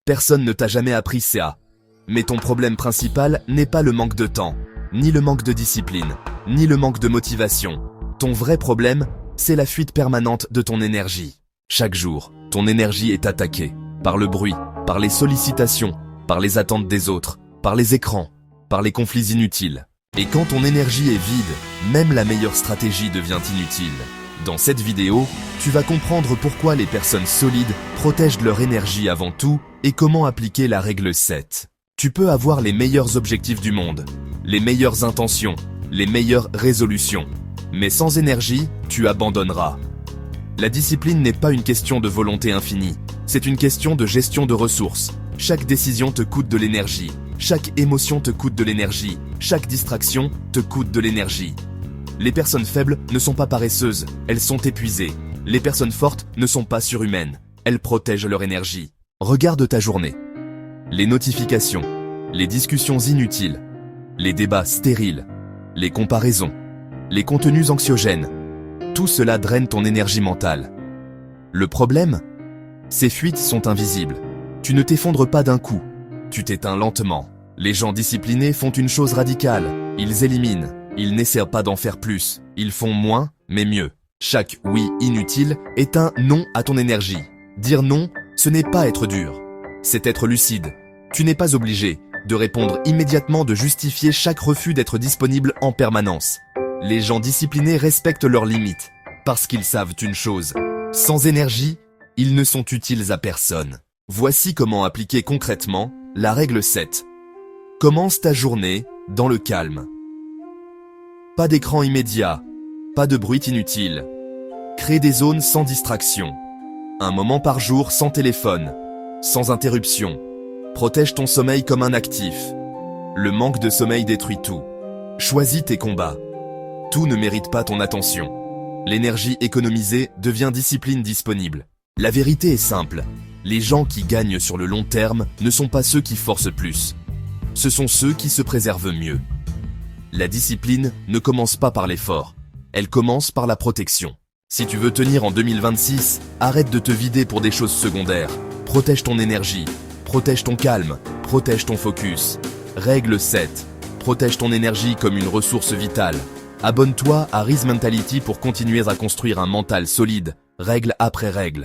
Personne ne t'a jamais appris ça. Mais ton problème principal n'est pas le manque de temps, ni le manque de discipline, ni le manque de motivation. Ton vrai problème, c'est la fuite permanente de ton énergie. Chaque jour, ton énergie est attaquée par le bruit, par les sollicitations, par les attentes des autres, par les écrans, par les conflits inutiles. Et quand ton énergie est vide, même la meilleure stratégie devient inutile. Dans cette vidéo, tu vas comprendre pourquoi les personnes solides protègent leur énergie avant tout et comment appliquer la règle 7. Tu peux avoir les meilleurs objectifs du monde, les meilleures intentions, les meilleures résolutions. Mais sans énergie, tu abandonneras. La discipline n'est pas une question de volonté infinie, c'est une question de gestion de ressources. Chaque décision te coûte de l'énergie, chaque émotion te coûte de l'énergie, chaque distraction te coûte de l'énergie. Les personnes faibles ne sont pas paresseuses, elles sont épuisées. Les personnes fortes ne sont pas surhumaines, elles protègent leur énergie. Regarde ta journée. Les notifications, les discussions inutiles, les débats stériles, les comparaisons, les contenus anxiogènes, tout cela draine ton énergie mentale. Le problème, ces fuites sont invisibles. Tu ne t'effondres pas d'un coup, tu t'éteins lentement. Les gens disciplinés font une chose radicale, ils éliminent. Ils n'essaient pas d'en faire plus, ils font moins, mais mieux. Chaque oui inutile est un non à ton énergie. Dire non, ce n'est pas être dur, c'est être lucide. Tu n'es pas obligé de répondre immédiatement, de justifier chaque refus d'être disponible en permanence. Les gens disciplinés respectent leurs limites, parce qu'ils savent une chose. Sans énergie, ils ne sont utiles à personne. Voici comment appliquer concrètement la règle 7. Commence ta journée dans le calme. Pas d'écran immédiat, pas de bruit inutile. Crée des zones sans distraction. Un moment par jour sans téléphone, sans interruption. Protège ton sommeil comme un actif. Le manque de sommeil détruit tout. Choisis tes combats. Tout ne mérite pas ton attention. L'énergie économisée devient discipline disponible. La vérité est simple. Les gens qui gagnent sur le long terme ne sont pas ceux qui forcent plus. Ce sont ceux qui se préservent mieux. La discipline ne commence pas par l'effort, elle commence par la protection. Si tu veux tenir en 2026, arrête de te vider pour des choses secondaires. Protège ton énergie, protège ton calme, protège ton focus. Règle 7. Protège ton énergie comme une ressource vitale. Abonne-toi à Riz Mentality pour continuer à construire un mental solide, règle après règle.